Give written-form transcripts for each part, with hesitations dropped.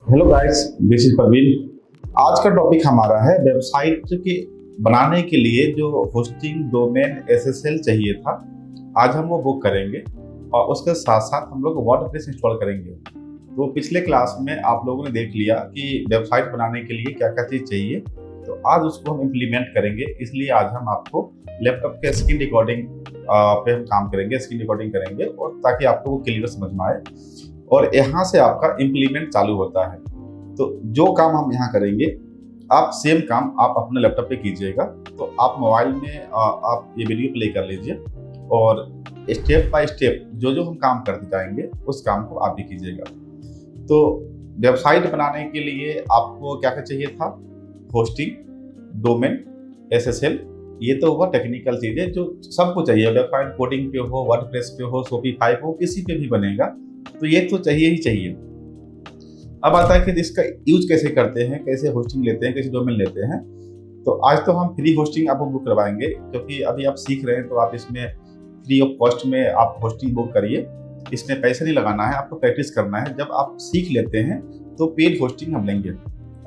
Hello guys, this is Praveen. आज का topic हमारा है वेबसाइट के बनाने के लिए जो होस्टिंग डोमेन एसएसएल चाहिए था। आज हम वो बुक करेंगे और उसके साथ साथ हम लोग वर्डप्रेस इंस्टॉल करेंगे। तो पिछले क्लास में आप लोगों ने देख लिया कि वेबसाइट बनाने के लिए क्या क्या चीज़ चाहिए, तो आज उसको हम इम्प्लीमेंट करेंगे। इसलिए आज हम आपको लैपटॉप के स्क्रीन रिकॉर्डिंग पे हम काम करेंगे, स्क्रीन रिकॉर्डिंग करेंगे, और ताकि आपको वो क्लियर समझ में आए और यहाँ से आपका इम्प्लीमेंट चालू होता है। तो जो काम हम यहाँ करेंगे, आप सेम काम आप अपने लैपटॉप पे कीजिएगा। तो आप मोबाइल में आप ये वीडियो प्ले कर लीजिए और स्टेप बाय स्टेप जो जो हम काम करते जाएंगे उस काम को आप भी कीजिएगा। तो वेबसाइट बनाने के लिए आपको क्या क्या चाहिए था? Hosting, domain, SSL. ये तो हुआ टेक्निकल चीज़ें जो सबको चाहिए। वेबसाइट कोडिंग पे हो, वर्डप्रेस पे हो, शॉपिफाई पे हो, किसी पे भी बनेगा तो ये तो चाहिए ही चाहिए। अब आता है कि इसका यूज कैसे करते हैं, कैसे होस्टिंग लेते हैं, कैसे डोमेन लेते हैं। तो आज तो हम फ्री होस्टिंग आपको बुक करवाएंगे, क्योंकि अभी आप सीख रहे हैं तो आप इसमें फ्री ऑफ कॉस्ट में आप होस्टिंग बुक करिए। इसमें पैसे नहीं लगाना है, आपको प्रैक्टिस करना है। जब आप सीख लेते हैं तो पेड होस्टिंग हम लेंगे।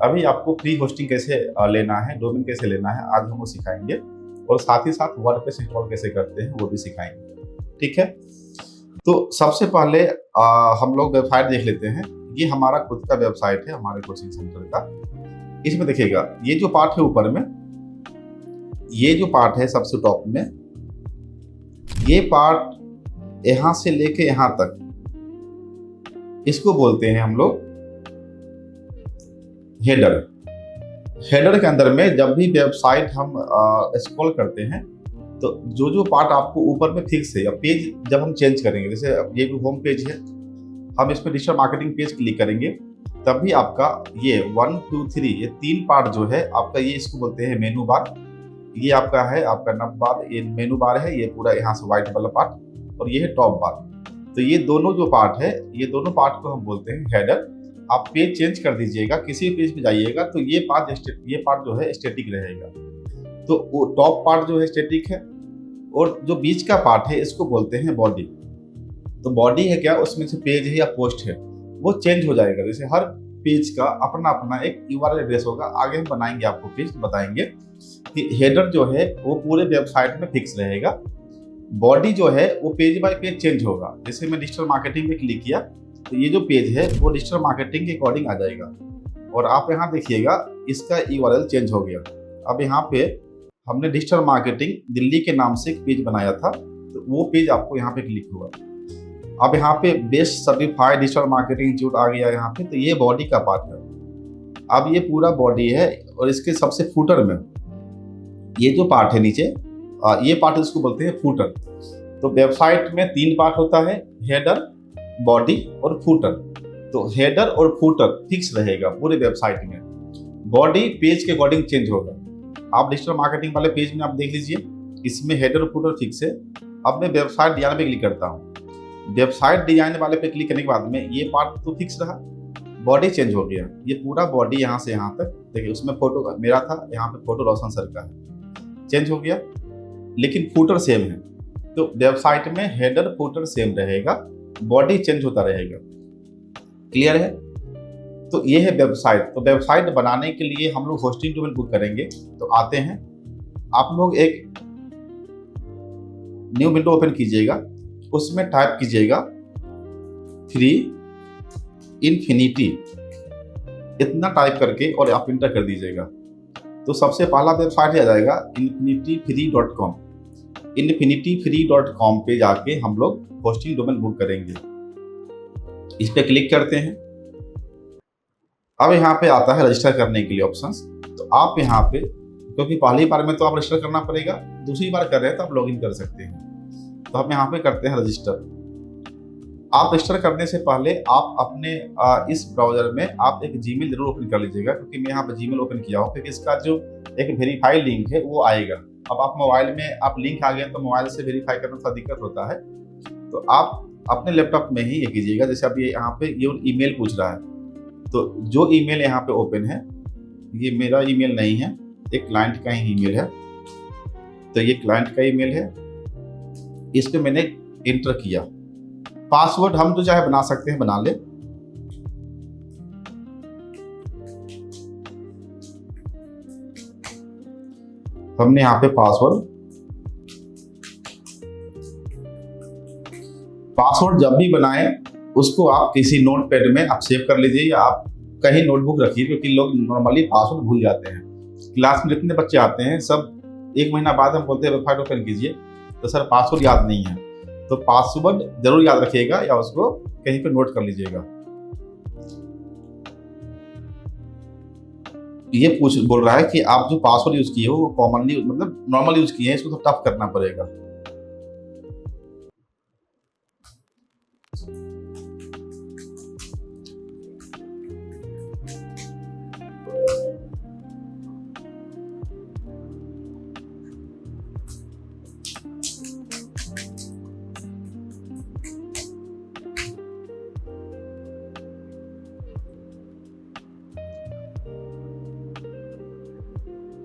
अभी आपको फ्री होस्टिंग कैसे लेना है, डोमेन कैसे लेना है, आज हम वो सिखाएंगे, और साथ ही साथ वर्डप्रेस इंस्टॉल कैसे करते हैं वो भी सिखाएंगे। ठीक है, तो सबसे पहले हम लोग वेबसाइट देख लेते हैं। ये हमारा खुद का वेबसाइट है, हमारे कोचिंग सेंटर का। इसमें देखिएगा ये जो पार्ट है ऊपर में, ये जो पार्ट है सबसे टॉप में, ये पार्ट यहां से लेके यहां तक, इसको बोलते हैं हम लोग हेडर। हेडर के अंदर में जब भी वेबसाइट हम स्क्रॉल करते हैं तो जो जो पार्ट आपको ऊपर में फिक्स है, या पेज जब हम चेंज करेंगे, जैसे ये भी होम पेज है, हम इस पर डिजिटल मार्केटिंग पेज क्लिक करेंगे, तब भी आपका ये 1 2 3 ये 3 पार्ट जो है आपका, ये इसको बोलते हैं मेनू बार। ये आपका है आपका नब बार, ये मेनू बार है, ये पूरा यहाँ से व्हाइट वाला पार्ट, और ये है टॉप बार। तो ये दोनों जो पार्ट है, ये दोनों पार्ट को हम बोलते हैं हेडर। आप पेज चेंज कर दीजिएगा, किसी भी पेज पे जाइएगा तो ये पार्ट जो है स्टैटिक रहेगा। तो वो टॉप पार्ट जो है स्टैटिक है, और जो बीच का पार्ट है इसको बोलते हैं बॉडी। तो बॉडी है क्या, उसमें से पेज है या पोस्ट है, वो चेंज हो जाएगा। जैसे हर पेज का अपना अपना एक यूआरएल एड्रेस होगा। आगे हम बनाएंगे आपको पेज, बताएंगे कि हेडर जो है वो पूरे वेबसाइट में फिक्स रहेगा। बॉडी जो है वो पेज बाय पेज चेंज होगा। जैसे मैं डिजिटल मार्केटिंग में क्लिक किया तो ये जो पेज है वो डिजिटल मार्केटिंग के अकॉर्डिंग आ जाएगा, और आप यहाँ देखिएगा इसका यूआरएल चेंज हो गया। अब यहाँ पे हमने डिजिटल मार्केटिंग दिल्ली के नाम से एक पेज बनाया था, तो वो पेज आपको यहाँ पे क्लिक हुआ। अब यहाँ पे best certified digital marketing institute आ गया यहाँ पे, तो ये बॉडी का पार्ट है। अब ये पूरा बॉडी है, और इसके सबसे फूटर में ये जो पार्ट है नीचे, ये पार्ट इसको बोलते हैं फूटर। तो वेबसाइट में 3 पार्ट होता है, हेडर, बॉडी और फूटर। तो हेडर और फूटर फिक्स रहेगा पूरे वेबसाइट में। बॉडी पेज के अकॉर्डिंग चेंज होगा। आप डिजिटल मार्केटिंग वाले पेज में आप देख लीजिए, इसमें हेडर और फूटर फिक्स है। अब मैं वेबसाइट डिजाइन पे क्लिक करता हूँ। वेबसाइट डिजाइन वाले पे क्लिक करने के बाद में ये पार्ट तो फिक्स रहा, बॉडी चेंज हो गया। ये पूरा बॉडी यहाँ से यहाँ तक देखिए, उसमें फोटो मेरा था, यहाँ पे फोटो रोशन सर का है, चेंज हो गया, लेकिन फूटर सेम है। तो वेबसाइट में हेडर फूटर सेम रहेगा, बॉडी चेंज होता रहेगा। क्लियर है? तो ये है वेबसाइट। तो वेबसाइट बनाने के लिए हम लोग होस्टिंग डोमेन बुक करेंगे। तो आते हैं, आप लोग एक न्यू विंडो ओपन कीजिएगा, उसमें टाइप कीजिएगा फ्री इन्फिनिटी, इतना टाइप करके और आप इंटर कर दीजिएगा। तो सबसे पहला वेबसाइट आ जाएगा infinityfree.com। infinityfree.com पे जाके हम लोग होस्टिंग डोमेन बुक करेंगे। इस पे क्लिक करते हैं। अब यहाँ पे आता है रजिस्टर करने के लिए ऑप्शंस। तो आप यहाँ पे, क्योंकि पहली बार में तो आप रजिस्टर करना पड़ेगा, दूसरी बार कर रहे हैं तो आप लॉगिन कर सकते हैं। तो हम यहाँ पे करते हैं रजिस्टर। आप रजिस्टर करने से पहले आप अपने इस ब्राउजर में आप एक जीमेल जरूर ओपन कर लीजिएगा, क्योंकि मैं यहाँ पे जीमेल ओपन किया हूँ, क्योंकि इसका जो एक वेरीफाई लिंक है वो आएगा। अब आप मोबाइल में आप लिंक आ गया तो मोबाइल से वेरीफाई करना थोड़ा दिक्कत होता है, तो आप अपने लैपटॉप में ही ये कीजिएगा। जैसे अब ये यहाँ पे ये ईमेल पूछ रहा है, तो जो ईमेल यहाँ पे ओपन है ये मेरा ईमेल नहीं है, एक क्लाइंट का ही ईमेल है। तो ये क्लाइंट का ईमेल है, इस पे मैंने इंटर किया। पासवर्ड हम तो चाहे बना सकते हैं, बना ले। हमने यहाँ पे पासवर्ड जब भी बनाएं उसको आप किसी नोट पैड में आप सेव कर लीजिए, या आप कहीं नोटबुक रखिए, क्योंकि लोग नॉर्मली पासवर्ड भूल जाते हैं। क्लास में जितने बच्चे आते हैं सब 1 महीना बाद हम बोलते हैं वेबसाइट ओपन कीजिए, तो सर पासवर्ड याद नहीं है। तो पासवर्ड जरूर याद रखिएगा या उसको कहीं पे नोट कर लीजिएगा। ये बोल रहा है कि आप जो पासवर्ड यूज किए हो वो कॉमनली मतलब नॉर्मल यूज किए हैं, इसको तो टफ करना पड़ेगा।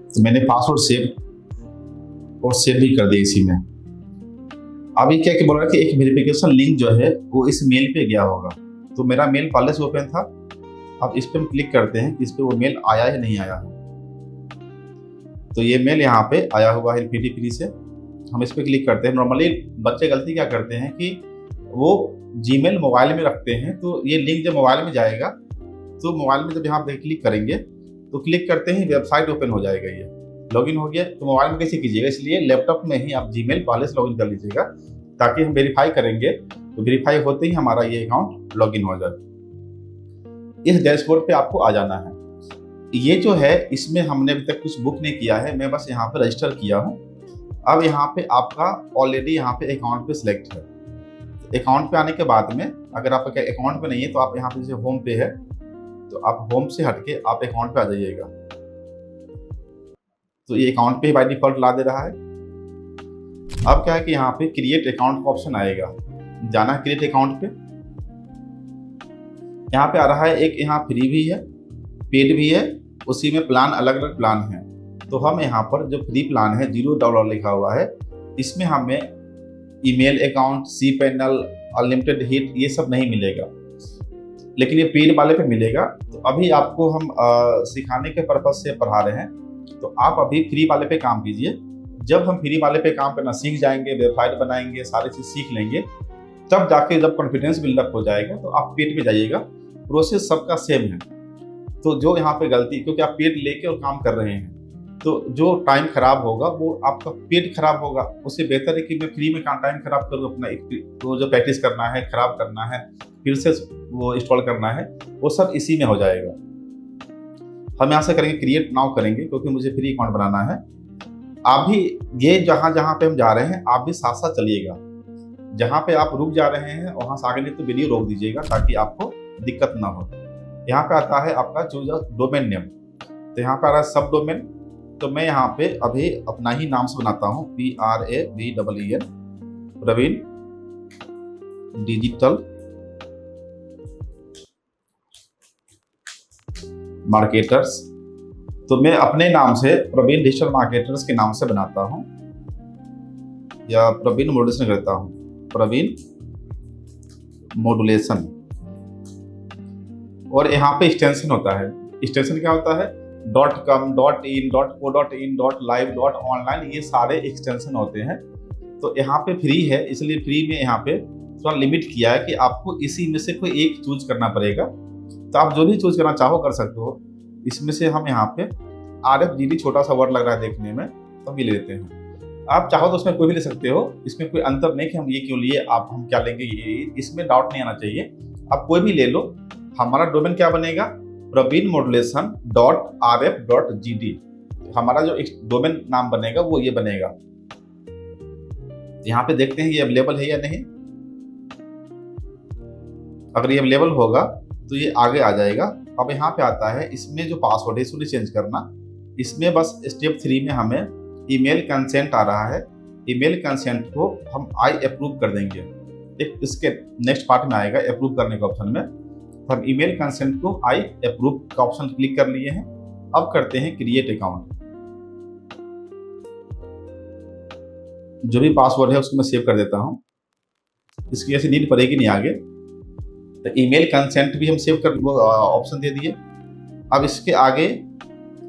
तो मैंने पासवर्ड सेव भी कर दिया इसी में। अभी क्या बोल रहा है कि एक वेरिफिकेशन लिंक जो है वो इस मेल पे गया होगा। तो मेरा मेल पहले से ओपन था, अब इस पे हम क्लिक करते हैं कि इस पे वो मेल आया है नहीं आया है। तो ये मेल यहाँ पे आया हुआ है LPT से, हम इस पे क्लिक करते हैं। नॉर्मली बच्चे गलती क्या करते हैं कि वो जीमेल मोबाइल में रखते हैं, तो ये लिंक जब मोबाइल में जाएगा तो मोबाइल में जब यहाँ पे क्लिक करेंगे तो क्लिक करते ही वेबसाइट ओपन हो जाएगा, ये लॉगिन हो गया। तो मोबाइल में कैसे कीजिएगा, इसलिए लैपटॉप में ही आप जीमेल पहले से लॉगिन कर लीजिएगा, ताकि हम वेरीफाई करेंगे तो वेरीफाई होते ही हमारा ये अकाउंट लॉगिन हो जाए। इस डैशबोर्ड पे आपको आ जाना है। ये जो है इसमें हमने अभी तक कुछ बुक नहीं किया है, मैं बस यहाँ पे रजिस्टर किया हूँ। अब यहाँ पे आपका ऑलरेडी यहाँ पे अकाउंट पे सिलेक्ट है। अकाउंट पे आने के बाद में अगर आपका अकाउंट पे नहीं है तो आप यहाँ पे जैसे होम पे है तो आप होम से हटके आप अकाउंट पे आ जाइएगा। तो ये अकाउंट पे ही बाय डिफॉल्ट ला दे रहा है। अब क्या है कि यहाँ पे क्रिएट अकाउंट का ऑप्शन आएगा, जाना है क्रिएट अकाउंट पे। यहाँ पे आ रहा है एक यहाँ फ्री भी है, पेड भी है, उसी में प्लान अलग अलग प्लान है। तो हम यहाँ पर जो फ्री प्लान है $0 लिखा हुआ है, इसमें हमें email account, cPanel, unlimited hit ये सब नहीं मिलेगा, लेकिन ये पेड वाले पे मिलेगा। तो अभी आपको हम सिखाने के पर्पज से पढ़ा रहे हैं, तो आप अभी फ्री वाले पे काम कीजिए। जब हम फ्री वाले पे काम करना सीख जाएंगे, वेबसाइट बनाएंगे, सारी चीज़ सीख लेंगे, तब जाके जब कॉन्फिडेंस बिल्डअप हो जाएगा तो आप पेड पे जाइएगा। प्रोसेस सबका सेम है। तो जो यहाँ पे गलती, क्योंकि आप पेड लेके और काम कर रहे हैं, तो जो टाइम खराब होगा वो आपका पेड खराब होगा। उससे बेहतर है कि मैं फ्री में टाइम खराब करूँ, अपना तो जो प्रैक्टिस करना है, खराब करना है, फिर से वो इंस्टॉल करना है, वो सब इसी में हो जाएगा। हम यहाँ से करेंगे क्रिएट नाउ करेंगे, क्योंकि मुझे फ्री अकाउंट बनाना है। आप भी ये जहाँ जहाँ पे हम जा रहे हैं आप भी साथ साथ चलिएगा। जहाँ पे आप रुक जा रहे हैं वहाँ से आगे नहीं तो वीडियो रोक दीजिएगा, ताकि आपको दिक्कत ना हो। यहाँ पे आता है आपका चूज डोमेन नेम, तो यहाँ पे आ रहा है सब डोमेन। तो मैं यहाँ पे अभी अपना ही नाम से बनाता हूँ, PRAVEEN, प्रवीण डिजिटल मार्केटर्स। तो मैं अपने नाम से प्रवीण डिजिटल मार्केटर्स के नाम से बनाता हूँ, या प्रवीण मॉड्यूलेशन करता हूँ, प्रवीण मॉड्यूलेशन। और यहाँ पे एक्सटेंशन होता है। एक्सटेंशन क्या होता है, .com, .in, .co.in, .live, .online, ये सारे एक्सटेंशन होते हैं। तो यहाँ पे फ्री है, इसलिए फ्री में यहाँ पे थोड़ा लिमिट किया है कि आपको इसी में से कोई एक चूज करना पड़ेगा। तो आप जो भी चूज करना चाहो कर सकते हो। इसमें से हम यहाँ पे RFGD, छोटा सा वर्ड लग रहा है देखने में, तो हम ये लेते हैं। आप चाहो तो उसमें कोई भी ले सकते हो, इसमें कोई अंतर नहीं कि हम ये क्यों लिए, आप हम क्या लेंगे, ये इसमें डाउट नहीं आना चाहिए। आप कोई भी ले लो। हमारा डोमेन क्या बनेगा, praveenmodulation.rf.gd। हमारा जो डोमेन नाम बनेगा वो ये बनेगा। यहाँ पे देखते हैं ये अवेलेबल है या नहीं। अगर ये अवेलेबल होगा तो ये आगे आ जाएगा। अब यहाँ पे आता है इसमें जो पासवर्ड है इसको चेंज करना। इसमें बस स्टेप 3 में हमें ईमेल कंसेंट आ रहा है। ईमेल कंसेंट को हम आई अप्रूव कर देंगे। एक इसके नेक्स्ट पार्ट में आएगा अप्रूव करने के ऑप्शन में। हम ईमेल कंसेंट को आई अप्रूव का ऑप्शन क्लिक कर लिए हैं। अब करते हैं क्रिएट अकाउंट। जो भी पासवर्ड है उसको मैं सेव कर देता हूँ, इसकी ऐसी नीड पड़ेगी नहीं आगे। तो ईमेल कंसेंट भी हम सेव कर वो ऑप्शन दे दिए। अब इसके आगे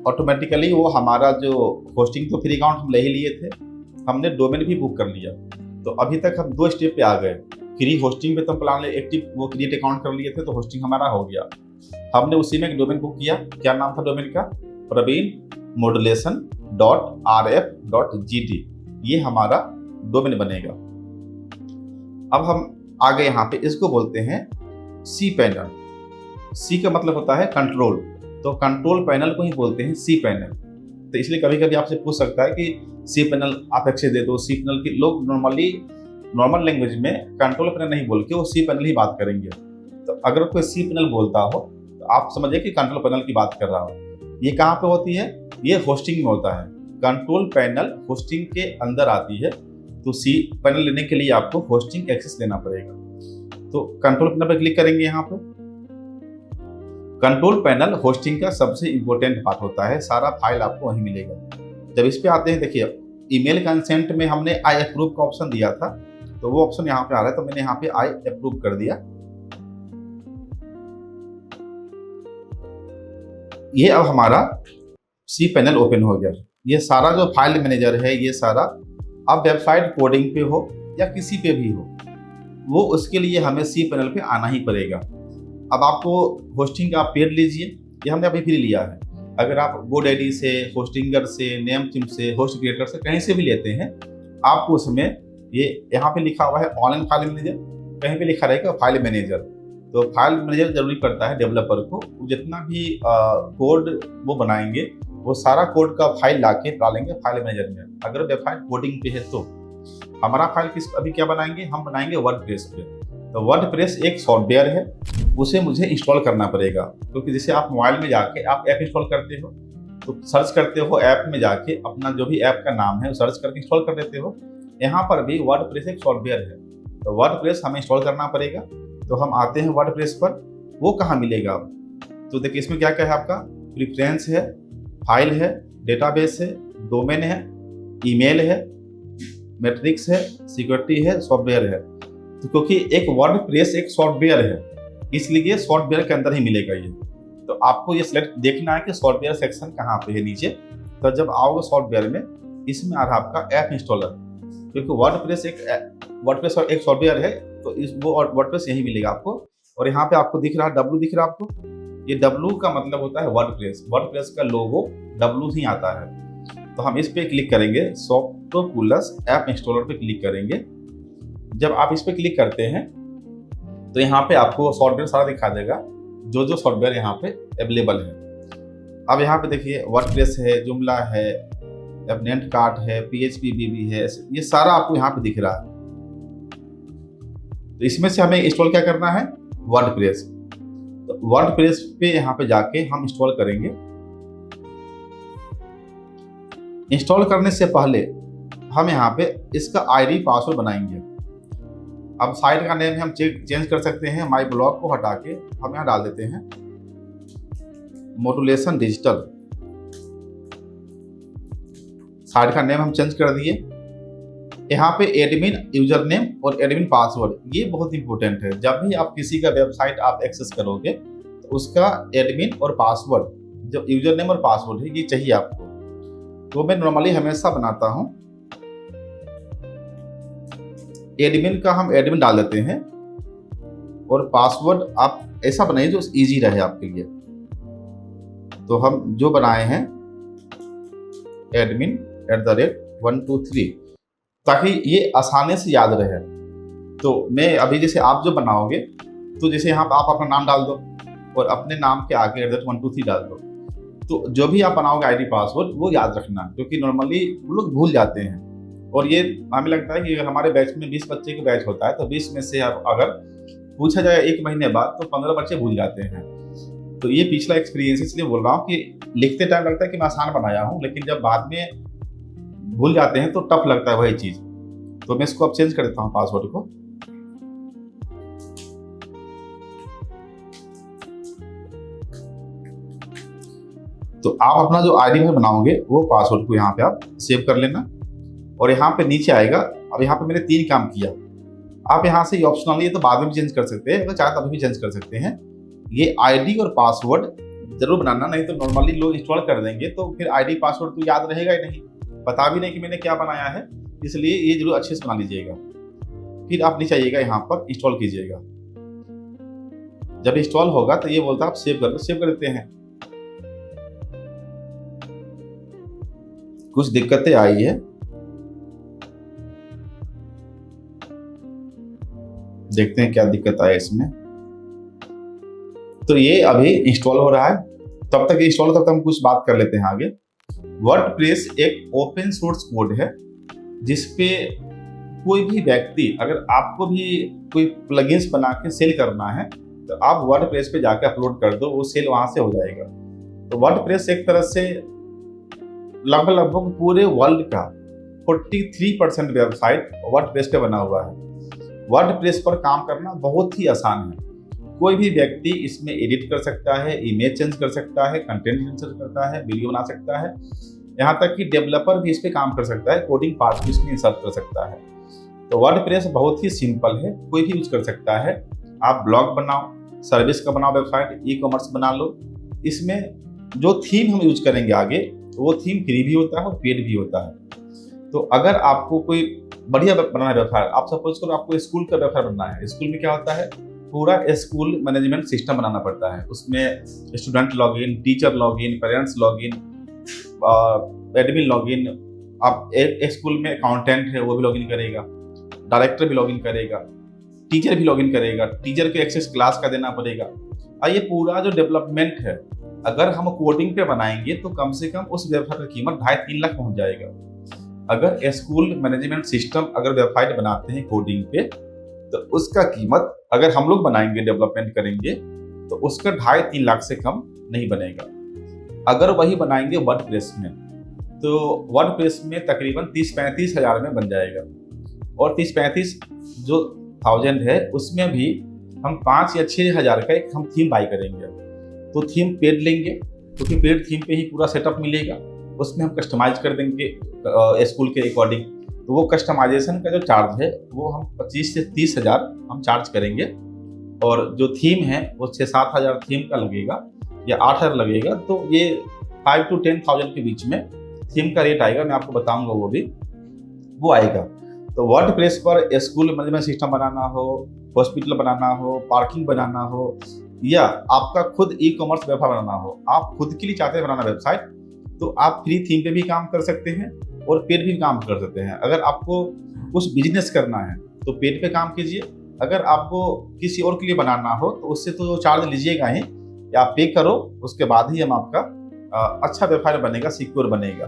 ऑटोमेटिकली वो हमारा जो होस्टिंग तो फ्री अकाउंट हम ले ही लिए थे, हमने डोमेन भी बुक कर लिया। तो अभी तक हम 2 स्टेप पे आ गए। फ्री होस्टिंग में तो हम प्लान एक्टिव वो क्रिएट अकाउंट कर लिए थे, तो होस्टिंग हमारा हो गया। हमने उसी में एक डोमेन बुक किया। क्या नाम था डोमेन का? praveen.modulation.rf.gt, ये हमारा डोमेन बनेगा। अब हम आगे यहाँ पे इसको बोलते हैं सी पैनल। सी का मतलब होता है कंट्रोल, तो कंट्रोल पैनल को ही बोलते हैं सी पैनल। तो इसलिए कभी कभी आपसे पूछ सकता है कि सी पैनल आप एक्सेस दे दो। सी पैनल की लोग नॉर्मल लैंग्वेज में कंट्रोल पैनल नहीं बोल के वो सी पैनल ही बात करेंगे। तो अगर कोई सी पैनल बोलता हो तो आप समझिए कि कंट्रोल पैनल की बात कर रहा हो। ये कहाँ पे होती है? ये होस्टिंग में होता है। कंट्रोल पैनल होस्टिंग के अंदर आती है, तो सी पैनल लेने के लिए आपको होस्टिंग एक्सेस लेना पड़ेगा। तो कंट्रोल पैनल पर क्लिक करेंगे। यहाँ पे कंट्रोल पैनल होस्टिंग का सबसे इंपॉर्टेंट पार्ट होता है, सारा फाइल आपको वहीं मिलेगा। जब इस पे आते हैं, देखिए ईमेल कंसेंट में हमने आई अप्रूव का ऑप्शन दिया था, तो वो ऑप्शन यहाँ पे आ रहा है, तो मैंने यहाँ पे आई अप्रूव कर दिया। ये अब हमारा सी पैनल ओपन हो गया। ये सारा जो फाइल मैनेजर है, ये सारा अब वेबसाइट कोडिंग पे हो या किसी पे भी हो, वो उसके लिए हमें सी पैनल पे आना ही पड़ेगा। अब आपको होस्टिंग आप पेड लीजिए, ये हमने अभी फ्री लिया है। अगर आप GoDaddy से, होस्टिंगर से, नेमचिम्प से, होस्ट क्रिएटर से, कहीं से भी लेते हैं, आपको उसमें ये यहाँ पे लिखा हुआ है ऑनलाइन फाइल मैनेजर, कहीं पे लिखा रहेगा फाइल मैनेजर। तो फाइल मैनेजर जरूरी पड़ता है डेवलपर को। जितना भी कोड वो बनाएंगे, वो सारा कोड का फाइल लाके डालेंगे फाइल मैनेजर में। अगर वेबसाइट कोडिंग पे है तो हमारा फाइल अभी क्या बनाएंगे? हम बनाएंगे वर्डप्रेस पे। तो वर्डप्रेस एक सॉफ्टवेयर है, उसे मुझे इंस्टॉल करना पड़ेगा। क्योंकि जैसे आप मोबाइल में जाके आप ऐप इंस्टॉल करते हो, तो सर्च करते हो ऐप में जाके अपना जो भी ऐप का नाम है सर्च करके इंस्टॉल कर देते हो। यहाँ पर भी वर्डप्रेस एक सॉफ्टवेयर है, तो वर्डप्रेस हमें इंस्टॉल करना पड़ेगा। तो हम आते हैं वर्डप्रेस पर। वो कहाँ मिलेगा? तो देखिए इसमें क्या क्या है आपका? प्रेफरेंस है, फाइल है, डेटाबेस है, डोमेन है, ईमेल है, मैट्रिक्स है, सिक्योरिटी है, सॉफ्टवेयर है। तो क्योंकि एक वर्डप्रेस एक सॉफ्टवेयर है, इसलिए सॉफ्टवेयर के अंदर ही मिलेगा ये। तो आपको ये सिलेक्ट देखना है कि सॉफ्टवेयर सेक्शन कहाँ पे है नीचे। तो जब आओगे सॉफ्टवेयर में, इसमें आ रहा आपका ऐप इंस्टॉलर, क्योंकि वर्डप्रेस एक सॉफ्टवेयर है, तो वो वर्डप्रेस यही मिलेगा आपको। और यहाँ पे आपको दिख रहा है W दिख रहा है आपको, ये W का मतलब होता है वर्डप्रेस। वर्डप्रेस का लोगो W ही आता है। तो हम इस पे क्लिक करेंगे, सॉफ्टप्लस ऐप इंस्टॉलर पे क्लिक करेंगे। जब आप इस पे क्लिक करते हैं तो यहाँ पे आपको सॉफ्टवेयर सारा दिखा देगा, जो सॉफ्टवेयर यहाँ पे अवेलेबल है। अब यहाँ पे देखिए वर्डप्रेस है, जुमला है, एबनेंट कार्ट है, PHP है, ये सारा आपको यहाँ पे दिख रहा है। तो इसमें से हमें इंस्टॉल क्या करना है? वर्डप्रेस। तो वर्डप्रेस पे यहाँ पे जाके हम इंस्टॉल करेंगे। इंस्टॉल करने से पहले हम यहाँ पे इसका ID पासवर्ड बनाएंगे। अब साइट का नेम हम चेंज कर सकते हैं। माई ब्लॉग को हटा के हम यहाँ डाल देते हैं मॉड्यूलेशन डिजिटल। साइट का नेम हम चेंज कर दिए। यहाँ पे एडमिन यूजर नेम और एडमिन पासवर्ड, ये बहुत इंपॉर्टेंट है। जब भी आप किसी का वेबसाइट आप एक्सेस करोगे तो उसका एडमिन और पासवर्ड, जो यूजर नेम और पासवर्ड है, ये चाहिए आपको। तो मैं नॉर्मली हमेशा बनाता हूँ एडमिन का, हम एडमिन डाल देते हैं, और पासवर्ड आप ऐसा बनाइए जो इजी रहे आपके लिए। तो हम जो बनाए हैं admin@123, ताकि ये आसानी से याद रहे। तो मैं अभी जैसे आप जो बनाओगे, तो जैसे यहाँ आप अपना नाम डाल दो और अपने नाम के आगे @123 डाल दो। तो जो भी आप बनाओगे ID पासवर्ड वो याद रखना, क्योंकि नॉर्मली वो लोग भूल जाते हैं। और ये हमें लगता है कि अगर हमारे बैच में 20 बच्चे का बैच होता है, तो 20 में से अगर पूछा जाए 1 महीने बाद, तो 15 बच्चे भूल जाते हैं। तो ये पिछला एक्सपीरियंस इसलिए बोल रहा हूँ कि लिखते टाइम लगता है कि मैं आसान बनाया हूँ, लेकिन जब बाद में भूल जाते हैं तो टफ लगता है वही चीज़। तो मैं इसको अब चेंज कर देता हूँ पासवर्ड को। तो आप अपना जो ID में बनाओगे वो पासवर्ड को यहाँ पे आप सेव कर लेना, और यहाँ पे नीचे आएगा। अब यहाँ पे मैंने 3 काम किया। आप यहाँ से ऑप्शनल, ये तो बाद में भी चेंज कर सकते हैं, अगर चाहे तो अभी भी चेंज कर सकते हैं। ये ID और पासवर्ड जरूर बनाना, नहीं तो नॉर्मली लोग इंस्टॉल कर देंगे तो फिर आईडी पासवर्ड तो याद रहेगा ही नहीं, पता भी नहीं कि मैंने क्या बनाया है। इसलिए ये जरूर अच्छे से बना लीजिएगा। फिर आप नीचे आइएगा, यहाँ पर इंस्टॉल कीजिएगा। जब इंस्टॉल होगा तो ये बोलता है आप सेव कर देते हैं। कुछ दिक्कतें आई है, देखते हैं क्या दिक्कत आया इसमें। तो ये अभी इंस्टॉल हो रहा है, तब तक इंस्टॉल तब तक हम कुछ बात कर लेते हैं आगे। वर्डप्रेस एक ओपन सोर्स कोड है जिसपे कोई भी व्यक्ति, अगर आपको भी कोई प्लगइन्स बना के सेल करना है तो आप वर्डप्रेस पे जाके अपलोड कर दो, वो सेल वहां से हो जाएगा। तो वर्डप्रेस एक तरह से लगभग पूरे वर्ल्ड का 43% वेबसाइट वर्डप्रेस पे बना हुआ है। वर्डप्रेस पर काम करना बहुत ही आसान है। कोई भी व्यक्ति इसमें एडिट कर सकता है, इमेज चेंज कर सकता है, कंटेंट चेंज कर सकता है, वीडियो बना सकता है, यहाँ तक कि डेवलपर भी इस पे काम कर सकता है, कोडिंग पार्ट भी इसमें इंसर्ट कर सकता है। तो वर्डप्रेस बहुत ही सिंपल है, कोई भी यूज कर सकता है। आप ब्लॉग बनाओ, सर्विस का बनाओ वेबसाइट, ई कॉमर्स बना लो। इसमें जो थीम हम यूज करेंगे आगे, वो थीम फ्री भी होता है और पेड भी होता है। तो अगर आपको कोई बढ़िया बनाना है वेबसाइट, आप सपोज करो आपको स्कूल का वेबसाइट बनाना है। स्कूल में क्या होता है, पूरा स्कूल मैनेजमेंट सिस्टम बनाना पड़ता है। उसमें student login, teacher login, parents login, admin login, अब एक स्कूल में अकाउंटेंट है वो भी लॉगिन करेगा, डायरेक्टर भी लॉगिन करेगा, टीचर भी लॉगिन करेगा, टीचर को एक्सेस क्लास का देना पड़ेगा। और ये पूरा जो डेवलपमेंट है, अगर हम कोडिंग पे बनाएंगे तो कम से कम उस वेबसाइट की कीमत 2.5-3 लाख पहुंच जाएगा। अगर स्कूल मैनेजमेंट सिस्टम अगर वेबसाइट बनाते हैं कोडिंग पे, तो उसका कीमत अगर हम लोग बनाएंगे, डेवलपमेंट करेंगे, तो उसका 2.5-3 लाख से कम नहीं बनेगा। अगर वही बनाएंगे वर्डप्रेस में, तो वर्डप्रेस में तकरीबन 30-35 हज़ार में बन जाएगा। और 30-35 जो थाउजेंड है, उसमें भी हम 5 या 6 हज़ार का एक हम थीम बाई करेंगे। तो थीम पेड लेंगे, क्योंकि पेड थीम पे ही पूरा सेटअप मिलेगा। उसमें हम कस्टमाइज कर देंगे स्कूल के अकॉर्डिंग। तो वो कस्टमाइजेशन का जो चार्ज है वो हम 25 से 30 हज़ार हम चार्ज करेंगे। और जो थीम है वो 6-7 हज़ार थीम का लगेगा या 8 हज़ार लगेगा। तो ये 5 to 10,000 के बीच में थीम का रेट आएगा, मैं आपको बताऊंगा वो आएगा। तो वर्डप्रेस पर स्कूल मैनेजमेंट सिस्टम बनाना हो, हॉस्पिटल बनाना हो, पार्किंग बनाना हो, या आपका खुद ई कॉमर्स वेबसाइट बनाना हो, आप खुद के लिए चाहते हैं बनाना वेबसाइट, तो आप फ्री थीम पे भी काम कर सकते हैं और पेड भी काम कर सकते हैं। अगर आपको कुछ बिजनेस करना है तो पेड पे काम कीजिए। अगर आपको किसी और के लिए बनाना हो तो उससे तो चार्ज लीजिएगा ही, या आप पे करो, उसके बाद ही हम आपका अच्छा वेबसाइट बनेगा, सिक्योर बनेगा।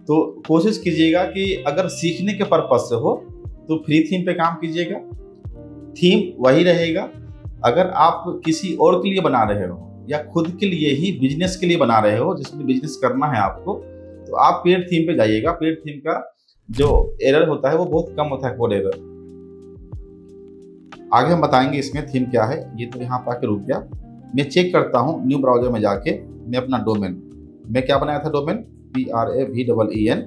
तो कोशिश कीजिएगा कि अगर सीखने के पर्पज से हो तो फ्री थीम पे काम कीजिएगा, थीम वही रहेगा। अगर आप किसी और के लिए बना रहे हो या खुद के लिए ही बिजनेस के लिए बना रहे हो, जिसमें बिजनेस करना है आपको, तो आप पेड थीम पे जाइएगा। पेड थीम का जो एरर होता है वो बहुत कम होता है, कोड एरर। आगे हम बताएंगे इसमें थीम क्या है। ये तो यहाँ पर आके रुक गया। मैं चेक करता हूँ न्यू ब्राउजर में जाके, मैं अपना डोमेन, मैं क्या बनाया था डोमेन, PRAVEN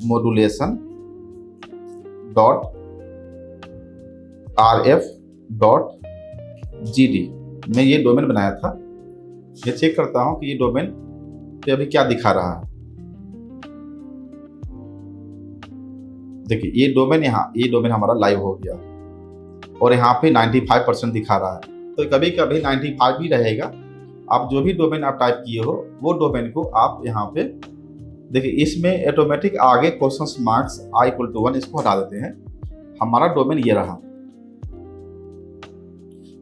modulation.rf.gd, मैं ये डोमेन बनाया था। मैं चेक करता हूँ कि ये डोमेन पे अभी क्या दिखा रहा है। देखिए ये डोमेन हमारा लाइव हो गया और यहाँ पे 95% दिखा रहा है। तो कभी कभी 95 भी रहेगा। आप जो भी डोमेन आप टाइप किए हो वो डोमेन को आप यहाँ पे देखिए, इसमें ऑटोमेटिक आगे क्वेश्चन मार्क्स i=1 इसको हटा देते हैं। हमारा डोमेन ये रहा।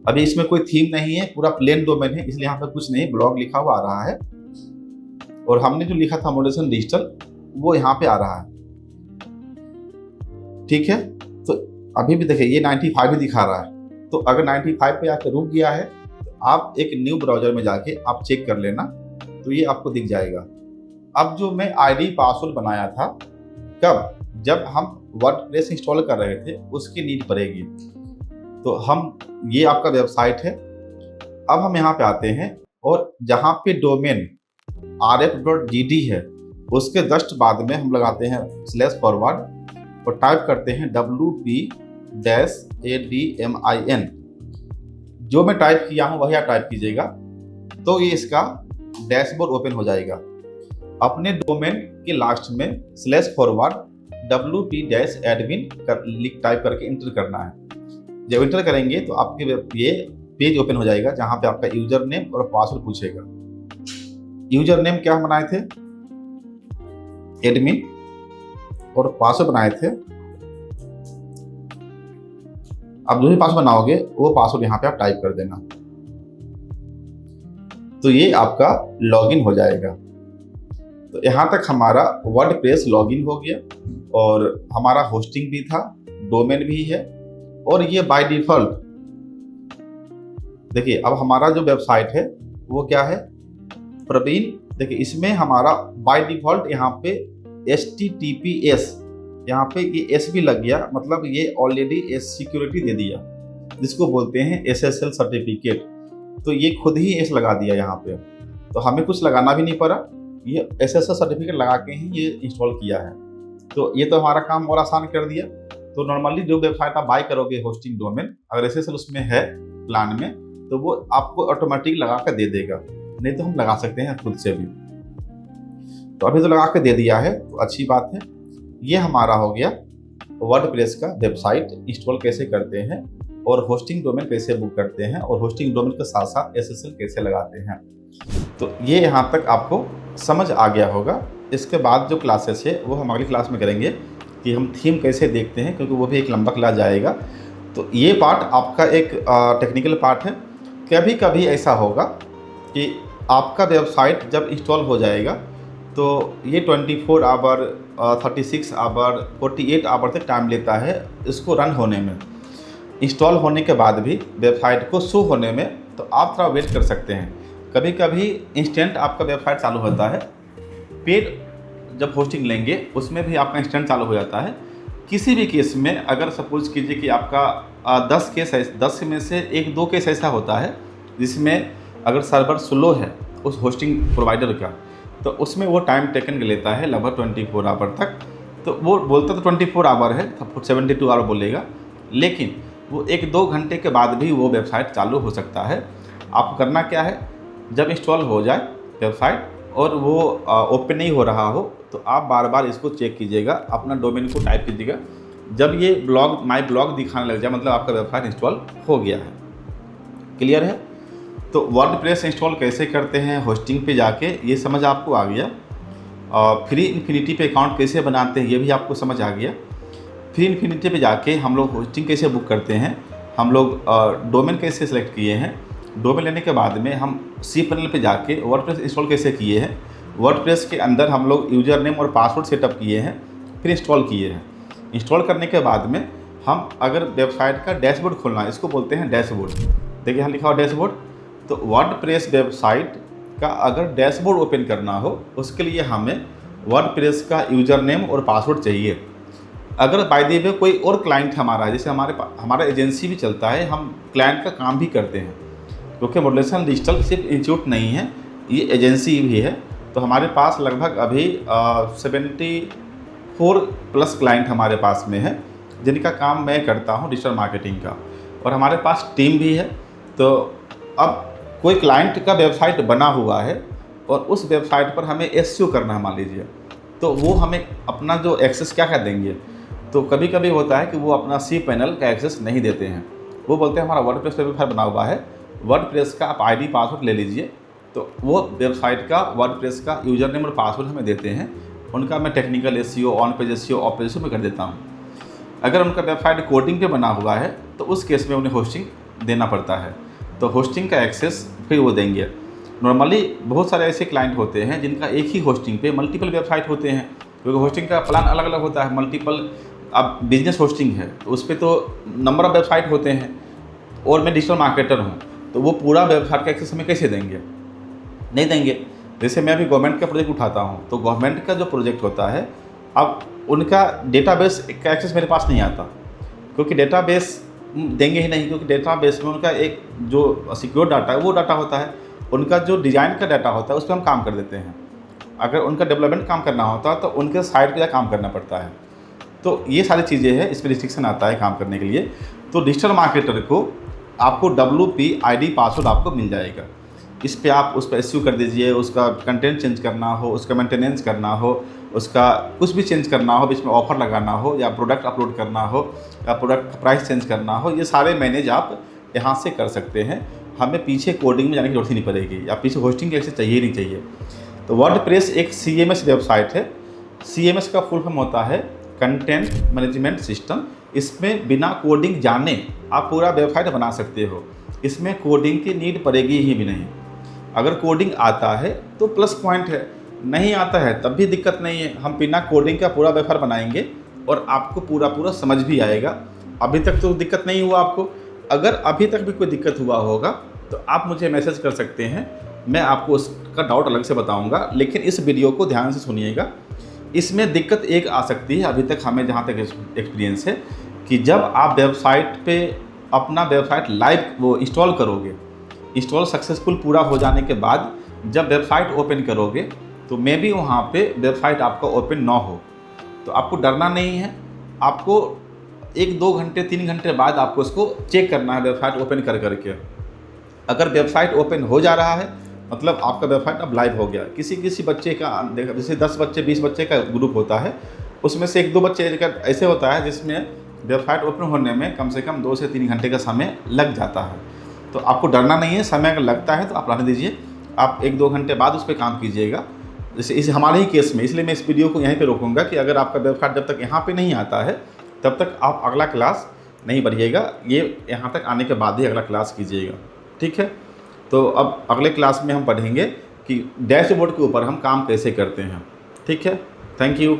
अभी इसमें कोई थीम नहीं है, पूरा प्लेन डोमेन है, इसलिए यहाँ पे कुछ नहीं, ब्लॉग लिखा हुआ आ रहा है। और हमने जो लिखा था मॉड्यूलेशन डिजिटल, वो यहाँ पे आ रहा है। ठीक है, तो अभी भी देखिए ये 95 ही दिखा रहा है। तो अगर 95 पे आकर रुक गया है तो आप एक न्यू ब्राउजर में जाके आप चेक कर लेना, तो ये आपको दिख जाएगा। अब जो मैं आईडी पासवर्ड बनाया था, कब, जब हम वर्डप्रेस इंस्टॉल कर रहे थे, उसकी नीड पड़ेगी। तो हम, ये आपका वेबसाइट है। अब हम यहाँ पे आते हैं और जहाँ पे डोमेन rf.gd है, उसके जस्ट बाद में हम लगाते हैं /forward और टाइप करते हैं WP-ADMIN। जो मैं टाइप किया हूँ वही आप टाइप कीजिएगा। तो ये इसका डैशबोर्ड ओपन हो जाएगा। अपने डोमेन के लास्ट में /forward wp-admin टाइप करके इंटर करना है। जब इंटर करेंगे तो आपके ये पेज ओपन हो जाएगा जहां पे आपका यूजर नेम और पासवर्ड पूछेगा। यूजर नेम क्या बनाए थे, एडमिन, और पासवर्ड बनाए थे। आप जो भी पासवर्ड बनाओगे वो पासवर्ड यहाँ पे आप टाइप कर देना, तो ये आपका लॉगिन हो जाएगा। तो यहाँ तक हमारा वर्डप्रेस लॉगिन हो गया और हमारा होस्टिंग भी था, डोमेन भी है, और ये बाय डिफॉल्ट देखिए अब हमारा जो वेबसाइट है वो क्या है, प्रवीण। देखिए इसमें हमारा बाय डिफॉल्ट यहाँ पे HTTPS, यहाँ पे ये S भी लग गया, मतलब ये ऑलरेडी सिक्योरिटी दे दिया, जिसको बोलते हैं SSL सर्टिफिकेट। तो ये खुद ही S लगा दिया यहाँ पे, तो हमें कुछ लगाना भी नहीं पड़ा, ये SSL सर्टिफिकेट लगा के ही ये इंस्टॉल किया है। तो ये तो हमारा काम और आसान कर दिया। तो नॉर्मली जो वेबसाइट आप बाय करोगे होस्टिंग डोमेन, अगर SSL उसमें है प्लान में, तो वो आपको ऑटोमेटिक लगा कर दे देगा, नहीं तो हम लगा सकते हैं खुद से भी। तो अभी तो लगा के दे दिया है, तो अच्छी बात है। ये हमारा हो गया वर्डप्रेस का वेबसाइट इंस्टॉल कैसे करते हैं, और होस्टिंग डोमेन कैसे बुक करते हैं, और होस्टिंग डोमेन के साथ साथ SSL कैसे लगाते हैं। तो ये यहाँ तक आपको समझ आ गया होगा। इसके बाद जो क्लासेस है वो हम अगली क्लास में करेंगे कि हम थीम कैसे देखते हैं, क्योंकि वो भी एक लंबा क्लास जाएगा। तो ये पार्ट आपका एक टेक्निकल पार्ट है। कभी कभी ऐसा होगा कि आपका वेबसाइट जब इंस्टॉल हो जाएगा तो ये 24 आवर, 36 आवर, 48 आवर तक टाइम लेता है इसको रन होने में। इंस्टॉल होने के बाद भी वेबसाइट को शो होने में तो आप थोड़ा वेट कर सकते हैं। कभी कभी इंस्टेंट आपका वेबसाइट चालू होता है, पेड जब होस्टिंग लेंगे उसमें भी आपका इंस्टेंट चालू हो जाता है। किसी भी केस में अगर सपोज कीजिए कि आपका 10 में से 1-2 केस ऐसा होता है जिसमें अगर सर्वर स्लो है उस होस्टिंग प्रोवाइडर का, तो उसमें वो टाइम टेकन लेता है लगभग 24 आवर तक। तो वो बोलता तो 24 आवर है, 72 आवर बोलेगा, लेकिन वो 1-2 घंटे के बाद भी वो वेबसाइट चालू हो सकता है। आपको करना क्या है, जब इंस्टॉल हो जाए वेबसाइट और वो ओपन नहीं हो रहा हो तो आप बार बार इसको चेक कीजिएगा, अपना डोमेन को टाइप कीजिएगा। जब ये ब्लॉग माई ब्लॉग दिखाने लग जाए मतलब आपका वेबसाइट इंस्टॉल हो गया है। क्लियर है? तो वर्डप्रेस इंस्टॉल कैसे करते हैं होस्टिंग पे जाके, ये समझ आपको आ गया। फ्री इन्फिनिटी पे अकाउंट कैसे बनाते हैं ये भी आपको समझ आ गया। फ्री इन्फिनिटी पे जाके हम लोग होस्टिंग कैसे बुक करते हैं, हम लोग डोमेन कैसे सेलेक्ट किए हैं, डोमेन लेने के बाद में हम cPanel पे जाके वर्डप्रेस इंस्टॉल कैसे किए हैं, वर्डप्रेस के अंदर हम लोग यूज़र नेम और पासवर्ड सेटअप किए हैं, फिर इंस्टॉल किए हैं। इंस्टॉल करने के बाद में हम अगर वेबसाइट का डैशबोर्ड खोलना है, इसको बोलते हैं डैशबोर्ड। देखिए यहाँ लिखा हुआ डैशबोर्ड। तो वर्डप्रेस वेबसाइट का अगर डैशबोर्ड ओपन करना हो उसके लिए हमें वर्डप्रेस का यूज़र नेम और पासवर्ड चाहिए। अगर बाय द वे कोई और क्लाइंट हमारा है, जैसे हमारा एजेंसी भी चलता है, हम क्लाइंट का काम भी करते हैं, क्योंकि मॉड्यूलेशन डिजिटल सिर्फ इंस्टीट्यूट नहीं है, ये एजेंसी भी है। तो हमारे पास लगभग अभी 74+ क्लाइंट हमारे पास में है जिनका काम मैं करता हूँ डिजिटल मार्केटिंग का, और हमारे पास टीम भी है। तो अब कोई क्लाइंट का वेबसाइट बना हुआ है और उस वेबसाइट पर हमें SEO करना है मान लीजिए, तो वो हमें अपना जो एक्सेस क्या कर देंगे। तो कभी कभी होता है कि वो अपना cPanel का एक्सेस नहीं देते हैं, वो बोलते हैं हमारा वर्डप्रेस वेबसाइट बना हुआ है, वर्डप्रेस का आप ID पासवर्ड ले लीजिए। तो वो वेबसाइट का वर्डप्रेस का यूज़र नेम और पासवर्ड हमें देते हैं, उनका मैं technical SEO, on page SEO, of page SEO में कर देता हूँ। अगर उनका वेबसाइट कोडिंग पे बना हुआ है तो उस केस में उन्हें होस्टिंग देना पड़ता है, तो होस्टिंग का एक्सेस फिर वो देंगे। नॉर्मली बहुत सारे ऐसे क्लाइंट होते हैं जिनका एक ही होस्टिंग पे मल्टीपल वेबसाइट होते हैं, क्योंकि होस्टिंग का प्लान अलग अलग होता है। मल्टीपल अब बिजनेस होस्टिंग है तो उस पर तो नंबर ऑफ़ वेबसाइट होते हैं, और मैं डिजिटल मार्केटर हूँ, तो वो पूरा वेबसाइट का एक्सेस हमें कैसे देंगे, नहीं देंगे। जैसे मैं अभी गवर्नमेंट का प्रोजेक्ट उठाता हूँ, तो गवर्नमेंट का जो प्रोजेक्ट होता है, अब उनका डेटाबेस का एक्सेस मेरे पास नहीं आता, क्योंकि डेटाबेस देंगे ही नहीं, क्योंकि डेटाबेस में उनका एक जो सिक्योर डाटा है वो डाटा होता है, उनका जो डिज़ाइन का डाटा होता है उस पर हम काम कर देते हैं। अगर उनका डेवलपमेंट काम करना होता है तो उनके साइट पर काम करना पड़ता है। तो ये सारी चीज़ें हैं, इस पर रिस्ट्रिक्शन आता है काम करने के लिए। तो डिजिटल मार्केटर को आपको WP ID पासवर्ड आपको मिल जाएगा। इस पे आप उस पर इश्यू कर दीजिए, उसका कंटेंट चेंज करना हो, उसका मेंटेनेंस करना हो, उसका कुछ भी चेंज करना हो, बीच में ऑफ़र लगाना हो, या प्रोडक्ट अपलोड करना हो, या प्रोडक्ट प्राइस चेंज करना हो, ये सारे मैनेज आप यहाँ से कर सकते हैं। हमें पीछे कोडिंग में जाने की ज़रूरत ही नहीं पड़ेगी, या पीछे होस्टिंग की चाहिए ही नहीं चाहिए। तो वर्डप्रेस एक CMS वेबसाइट है। CMS का फुल फॉर्म होता है कंटेंट मैनेजमेंट सिस्टम। इसमें बिना कोडिंग जाने आप पूरा वेबसाइट बना सकते हो। इसमें कोडिंग की नीड पड़ेगी ही भी नहीं। अगर कोडिंग आता है तो प्लस पॉइंट है, नहीं आता है तब भी दिक्कत नहीं है। हम बिना कोडिंग का पूरा वेबसाइट बनाएंगे और आपको पूरा समझ भी आएगा। अभी तक तो दिक्कत नहीं हुआ आपको। अगर अभी तक भी कोई दिक्कत हुआ होगा तो आप मुझे मैसेज कर सकते हैं, मैं आपको उसका डाउट अलग से बताऊंगा। लेकिन इस वीडियो को ध्यान से सुनिएगा। इसमें दिक्कत एक आ सकती है, अभी तक हमें जहाँ तक एक्सपीरियंस है, कि जब आप वेबसाइट पे अपना वेबसाइट लाइव वो इंस्टॉल करोगे, इंस्टॉल सक्सेसफुल पूरा हो जाने के बाद जब वेबसाइट ओपन करोगे तो मे बी वहाँ पे वेबसाइट आपका ओपन ना हो। तो आपको डरना नहीं है। आपको 1-2 घंटे 3 घंटे बाद आपको इसको चेक करना है वेबसाइट ओपन कर करके। अगर वेबसाइट ओपन हो जा रहा है मतलब आपका वेबसाइट अब लाइव हो गया। किसी बच्चे का देखा, जैसे 10 बच्चे 20 बच्चे का ग्रुप होता है, उसमें से 1-2 बच्चे का ऐसे होता है जिसमें वेबसाइट ओपन होने में कम से कम 2 से 3 घंटे का समय लग जाता है। तो आपको डरना नहीं है। समय अगर लगता है तो आप रहने दीजिए, आप 1-2 घंटे बाद उस पर काम कीजिएगा। जैसे इस हमारे ही केस में, इसलिए मैं इस वीडियो को यहीं पे रोकूंगा कि अगर आपका वेबसाइट जब तक यहाँ पे नहीं आता है तब तक आप अगला क्लास नहीं बढ़िएगा। ये यहाँ तक आने के बाद ही अगला क्लास कीजिएगा, ठीक है। तो अब अगले क्लास में हम पढ़ेंगे कि डैशबोर्ड के ऊपर हम काम कैसे करते हैं, ठीक है। Thank you.